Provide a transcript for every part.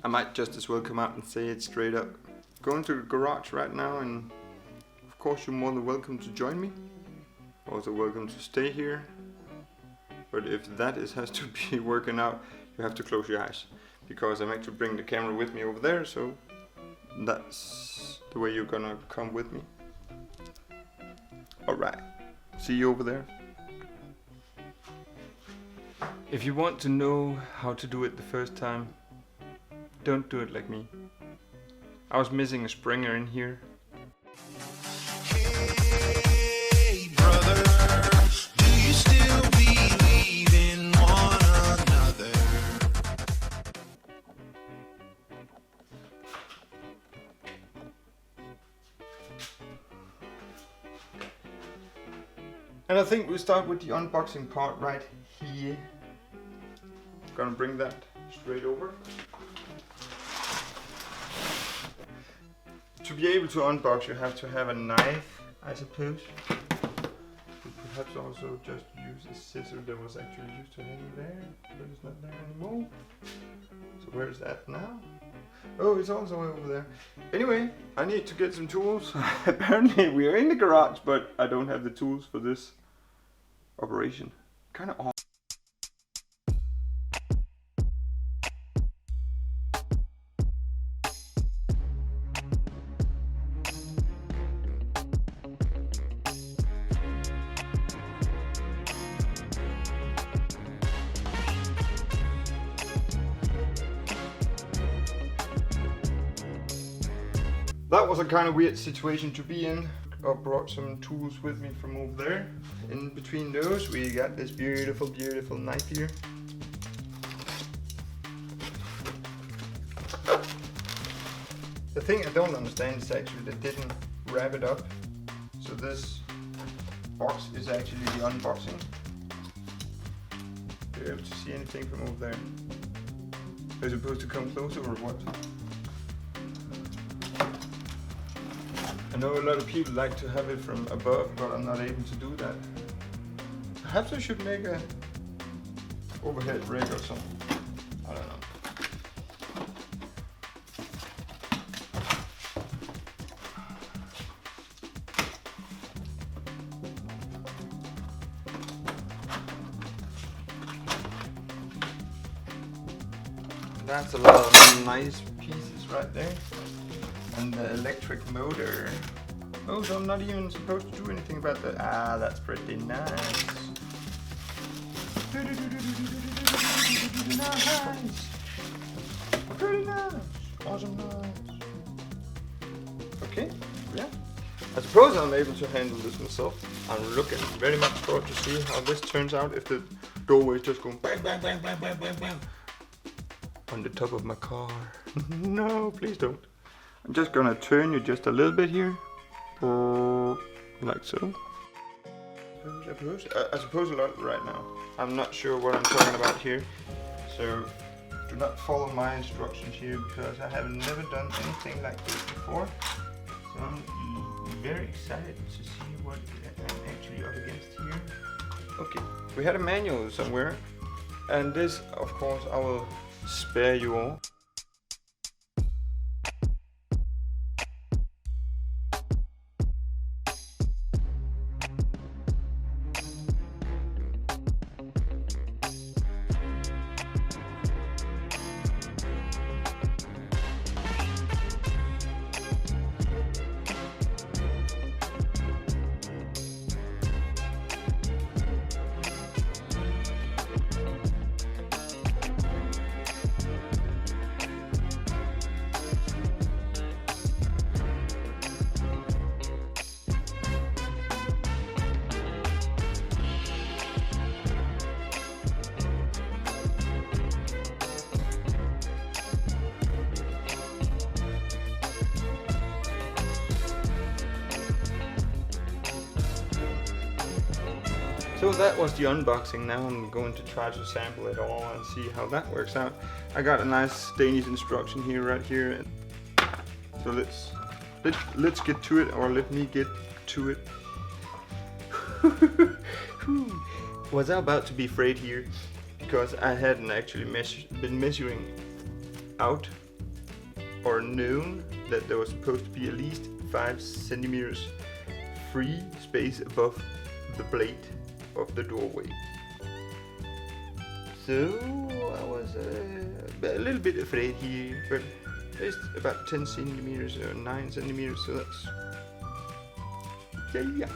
I might just as well come out and say it straight up. Going to the garage right now, and of course you're more than welcome to join me. Also welcome to stay here. But if that has to be working out, you have to close your eyes. Because I'm actually bringing the camera with me over there, so that's the way you're gonna come with me. Alright, see you over there. If you want to know how to do it the first time, don't do it like me. I was missing a springer in here. Hey brother, do you still believe in one another? And I think we'll start with the unboxing part right here. Gonna bring that straight over. To be able to unbox, you have to have a knife, I suppose. You perhaps also just use a scissor that was actually used to hang there, but it's not there anymore. So where's that now? Oh, it's also over there. Anyway, I need to get some tools. Apparently we are in the garage, but I don't have the tools for this operation. Kind of odd. That was a kind of weird situation to be in. I brought some tools with me from over there. In between those we got this beautiful, beautiful knife here. The thing I don't understand is actually they didn't wrap it up. So this box is actually the unboxing. You're able to see anything from over there. Are you supposed to come closer or what? I know a lot of people like to have it from above, but I'm not able to do that. Perhaps I should make a overhead rig or something. I don't know. That's a lot of nice pieces right there. And the electric motor. Oh, so I'm not even supposed to do anything about that. Ah, that's pretty nice. Nice. Pretty nice. Awesome nice. Okay, yeah. I suppose I'm able to handle this myself. I'm looking very much forward to see how this turns out if the doorway is just going bang, bang, bang, bang, bang, bang, bang. On the top of my car. No, please don't. I'm just gonna turn you just a little bit here, like so. I suppose a lot right now. I'm not sure what I'm talking about here, so do not follow my instructions here because I have never done anything like this before. So I'm very excited to see what I'm actually up against here. Okay, we had a manual somewhere, and this, of course, I will spare you all. So that was the unboxing. Now I'm going to try to sample it all and see how that works out. I got a nice Danish instruction here, right here. So let's get to it, or let me get to it. Was I about to be afraid here? Because I hadn't actually been measuring out or known that there was supposed to be at least 5 centimeters free space above the blade of the doorway. So I was a little bit afraid here, but it's about 10 centimeters or 9 centimeters, so that's yeah.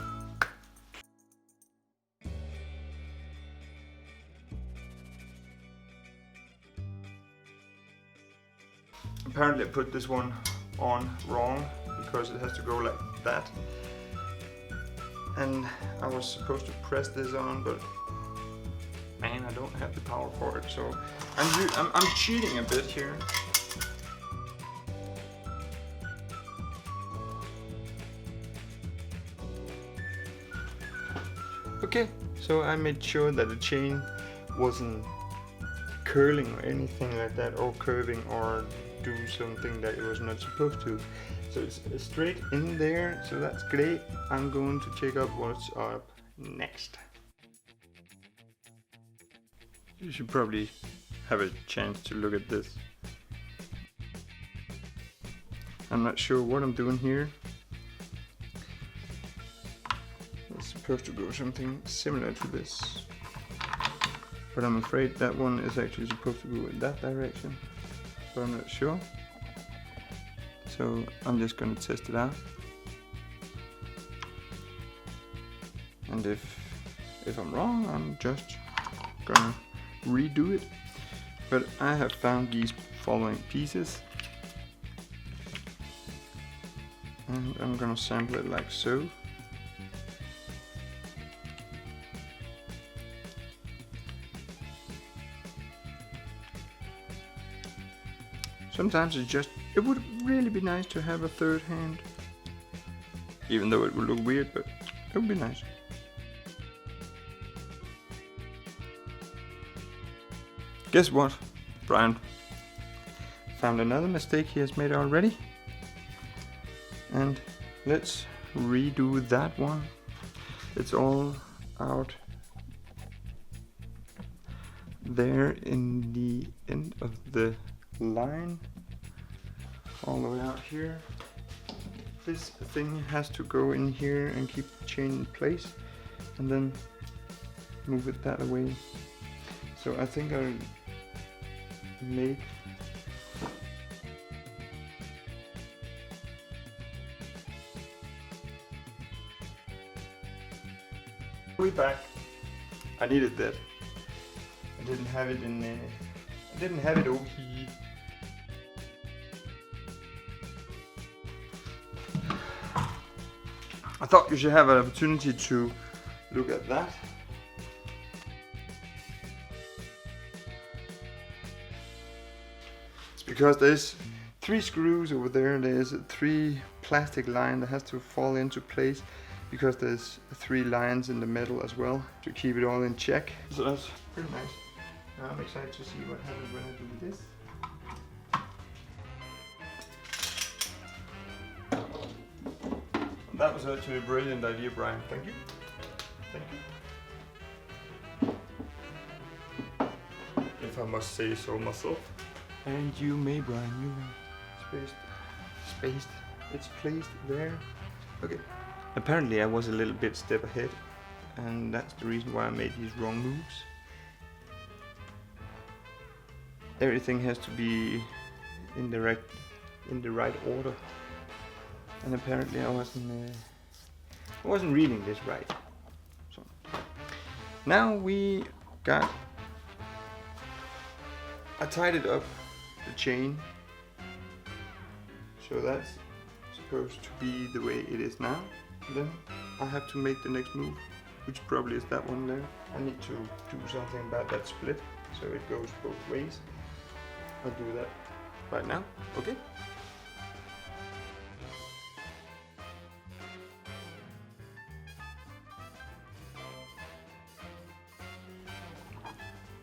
Apparently I put this one on wrong because it has to go like that, and I was supposed to press this on, but man, I don't have the power for it, so I'm cheating a bit here. Okay, so I made sure that the chain wasn't curling or anything like that, or curving or do something that it was not supposed to. So it's straight in there, so that's great. I'm going to check out what's up next. You should probably have a chance to look at this. I'm not sure what I'm doing here. It's supposed to go something similar to this, but I'm afraid that one is actually supposed to go in that direction, but I'm not sure. So I'm just gonna test it out, and if I'm wrong, I'm just gonna redo it. But I have found these following pieces, and I'm gonna sample it like so. Sometimes it would really be nice to have a third hand, even though it would look weird, but it would be nice. Guess what? Brian found another mistake he has made already, and let's redo that one. It's all out there in the end of the line, all the way out here. This thing has to go in here and keep the chain in place, and then move it that way. So I think I'll make way back. I needed that. I didn't have it in there. I didn't have it over here. I thought you should have an opportunity to look at that. It's because there's 3 screws over there, there's 3 plastic line that has to fall into place, because there's 3 lines in the middle as well to keep it all in check. So that's pretty nice. I'm excited to see what happens when I do this. That was actually a brilliant idea, Brian. Thank you. Thank you. If I must say so myself. And you may, Brian, you may. Spaced. It's placed there. Okay. Apparently I was a little bit step ahead, and that's the reason why I made these wrong moves. Everything has to be in the right order. And apparently I wasn't reading this right. So now I tied it up, the chain. So that's supposed to be the way it is now. And then I have to make the next move, which probably is that one there. I need to do something about that split, so it goes both ways. I'll do that right now, okay?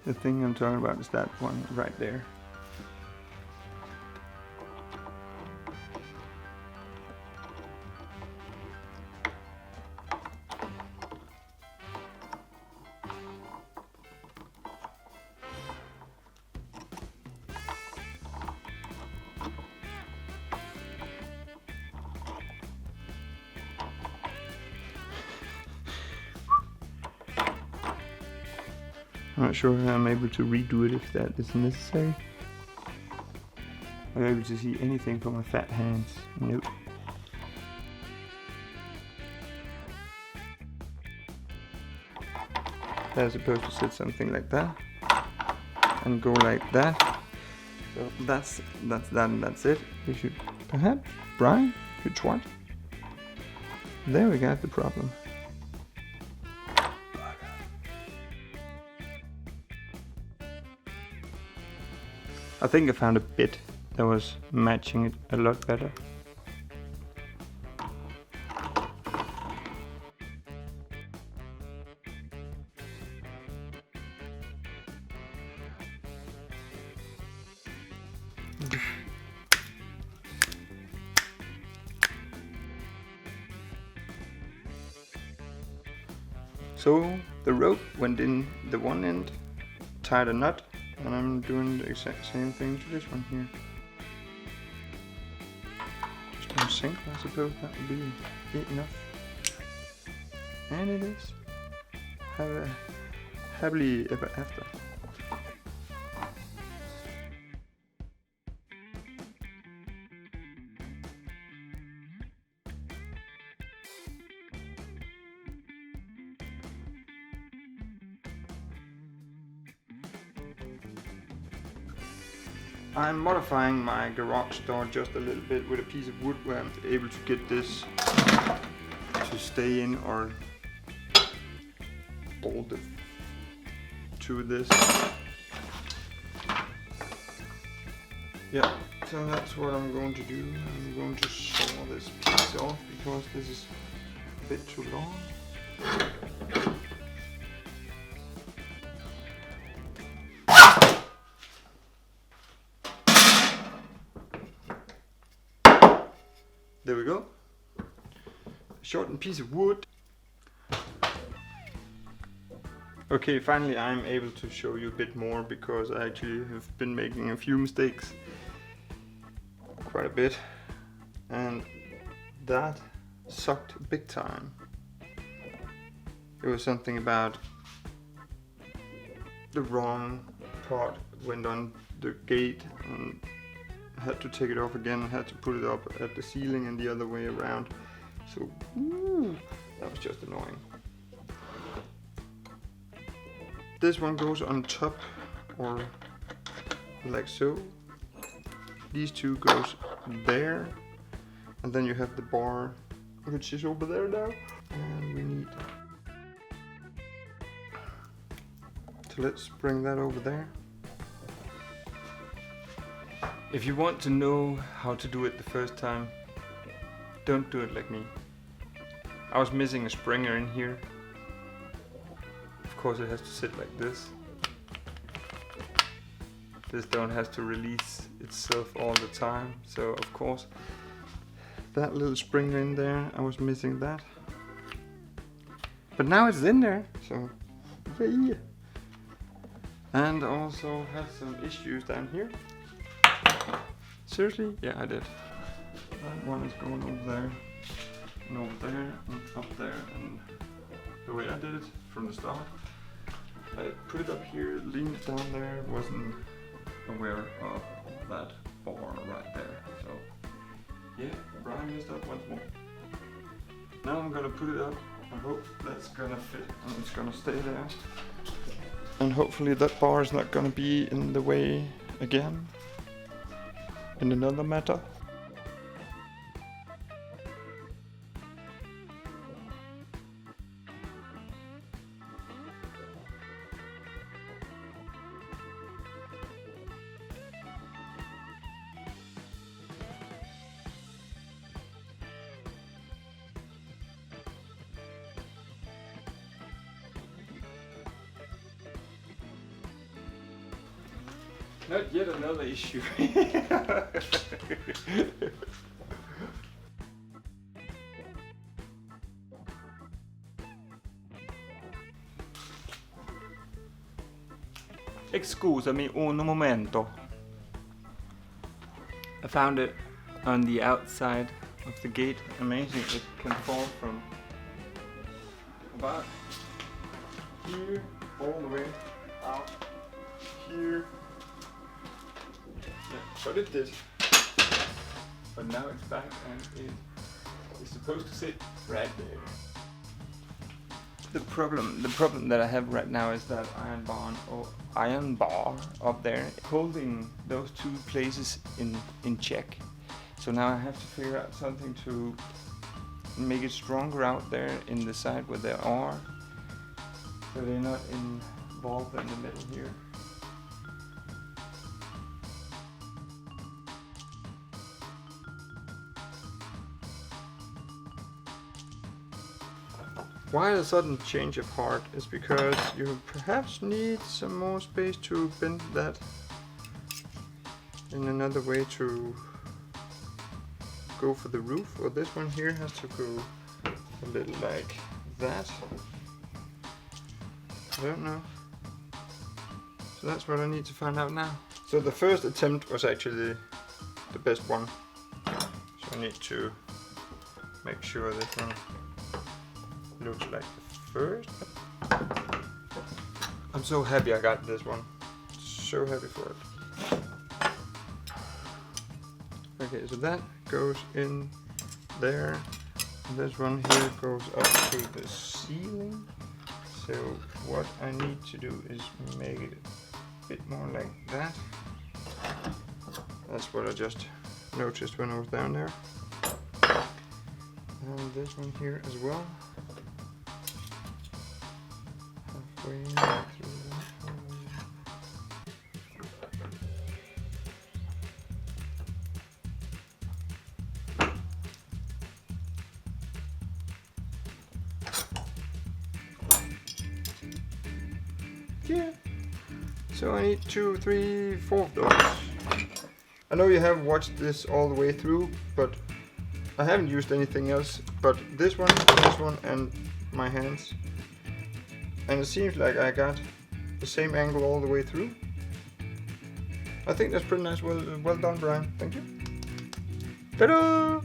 The thing I'm talking about is that one right there. I'm not sure how I'm able to redo it if that is necessary. Am I able to see anything from my fat hands? Nope. They're supposed to sit something like that and go like that. So that's that and that's it. We should perhaps Brian should try. There we got the problem. I think I found a bit that was matching it a lot better. So the rope went in the one end, tied a knot, and I'm doing the exact same thing to this one here. Just on sync, I suppose that would be enough. And it is. Have a happily ever after. I'm modifying my garage door just a little bit with a piece of wood where I'm able to get this to stay in or bolt it to this. Yeah, so that's what I'm going to do. I'm going to saw this piece off because this is a bit too long. There we go. Shortened piece of wood. Okay, finally I'm able to show you a bit more because I actually have been making a few mistakes. Quite a bit. And that sucked big time. It was something about the wrong part went on the gate and had to take it off again and had to put it up at the ceiling and the other way around. So that was just annoying. This one goes on top or like so. These two goes there, and then you have the bar which is over there now, and we need to let's bring that over there. If you want to know how to do it the first time, don't do it like me. I was missing a springer in here. Of course it has to sit like this. This don't has to release itself all the time, so of course that little springer in there, I was missing that. But now it's in there, so yeah. And also had some issues down here. Seriously? Yeah, I did. That one is going over there, and over there, and up there, and the way I did it from the start, I put it up here, leaned it down there, wasn't aware of that bar right there. So, yeah, Brian messed up once more. Now I'm gonna put it up. I hope that's gonna fit and it's gonna stay there. And hopefully that bar is not gonna be in the way again. In another matter. Not yet another issue. Excusami un momento. I found it on the outside of the gate. Amazing, it can fall from about here all the way out here. Yeah, but it did. But now it's back and it is supposed to sit right there. The problem that I have right now is that iron bar up there holding those two places in check. So now I have to figure out something to make it stronger out there in the side where they are, so they're not involved in the middle here. Why a sudden change of heart is because you perhaps need some more space to bend that in another way to go for the roof, or this one here has to go a little like that. I don't know. So that's what I need to find out now. So the first attempt was actually the best one. So I need to make sure this one looks like the first. I'm so happy I got this one. So happy for it. Okay, so that goes in there. And this one here goes up to the ceiling. So what I need to do is make it a bit more like that. That's what I just noticed when I was down there. And this one here as well. Halfway through that. Yeah. So I need 2, 3, 4 of those. I know you have watched this all the way through, but I haven't used anything else but this one, and my hands. And it seems like I got the same angle all the way through. I think that's pretty nice. Well done, Brian. Thank you. Ta-da!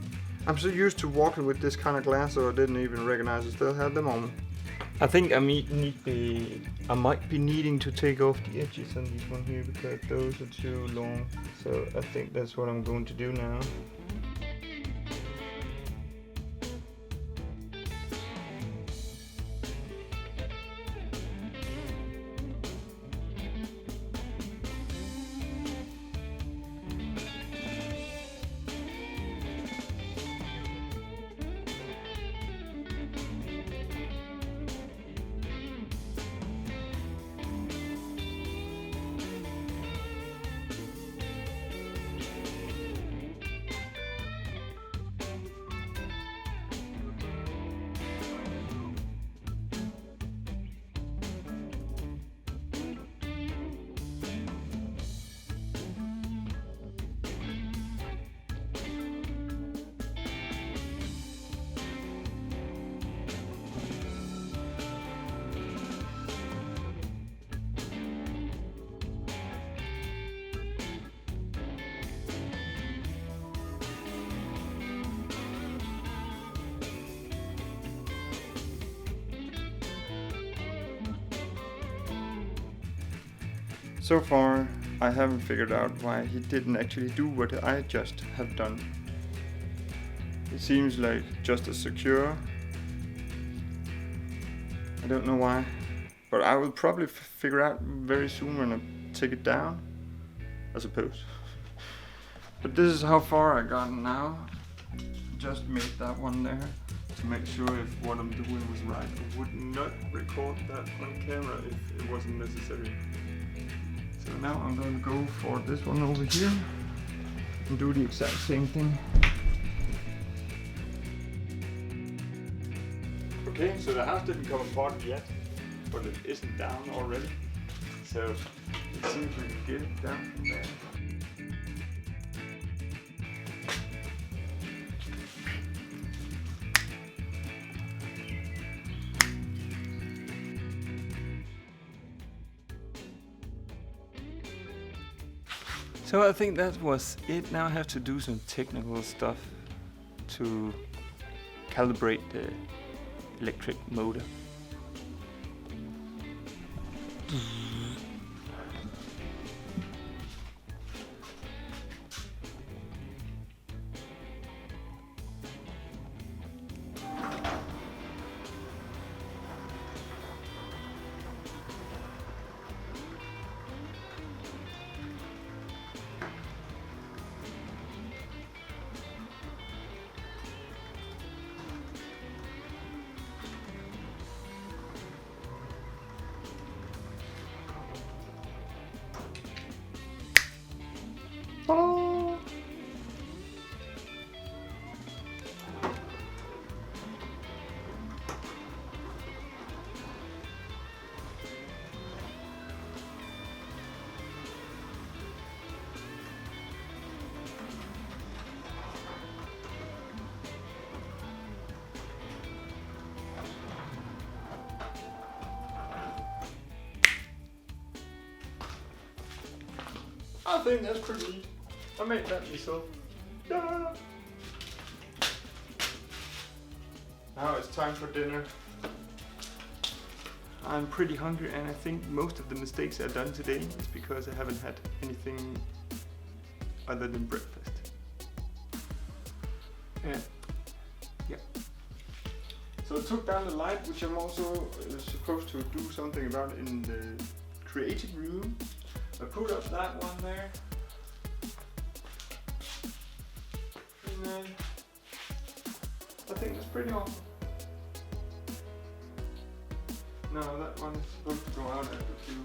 I'm so used to walking with this kind of glass, so I didn't even recognize I still had them on. I think I might be needing to take off the edges on this one here because those are too long. So I think that's what I'm going to do now. So far, I haven't figured out why he didn't actually do what I just have done. It seems like just as secure. I don't know why, but I will probably figure out very soon when I take it down, I suppose. But this is how far I got now. Just made that one there to make sure if what I'm doing was right. I would not record that on camera if it wasn't necessary. So now I'm going to go for this one over here and do the exact same thing. Okay, so the house didn't come apart yet, but it isn't down already. So it seems we can get it down from there. So I think that was it. Now I have to do some technical stuff to calibrate the electric motor. I think that's pretty neat. I made that myself. Yeah. Now it's time for dinner. I'm pretty hungry, and I think most of the mistakes I've done today is because I haven't had anything other than breakfast. Yeah. So I took down the light, which I'm also supposed to do something about in the creative room. I put up that one there. And then I think that's pretty awesome. No, that one is supposed to go out after a few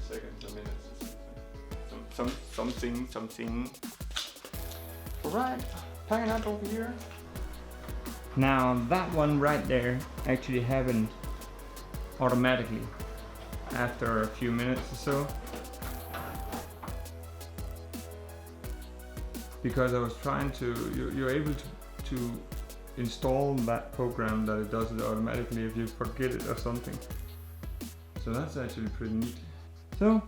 seconds or minutes or something. Something. Alright, packing up over here. Now that one right there actually happened automatically after a few minutes or so. Because I was trying to, you're able to install that program that it does it automatically if you forget it or something. So that's actually pretty neat. So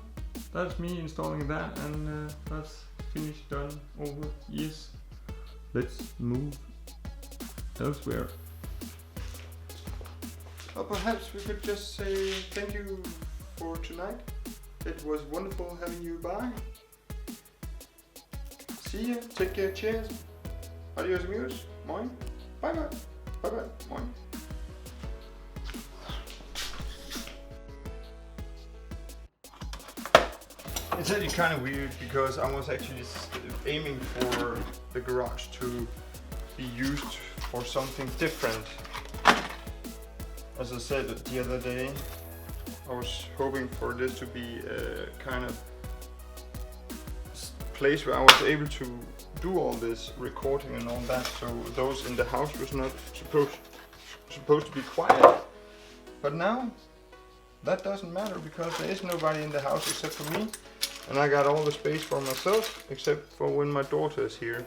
that's me installing that, and that's finished, done, over. Yes, let's move elsewhere. Or perhaps we could just say thank you for tonight. It was wonderful having you by. See ya, take care, cheers. Adios amigos, møjn. Bye bye. Bye bye. Møjn. It's actually kind of weird because I was actually aiming for the garage to be used for something different. As I said the other day, I was hoping for this to be a kind of place where I was able to do all this recording and all that, so those in the house was not supposed to be quiet. But now that doesn't matter because there is nobody in the house except for me, and I got all the space for myself except for when my daughter is here.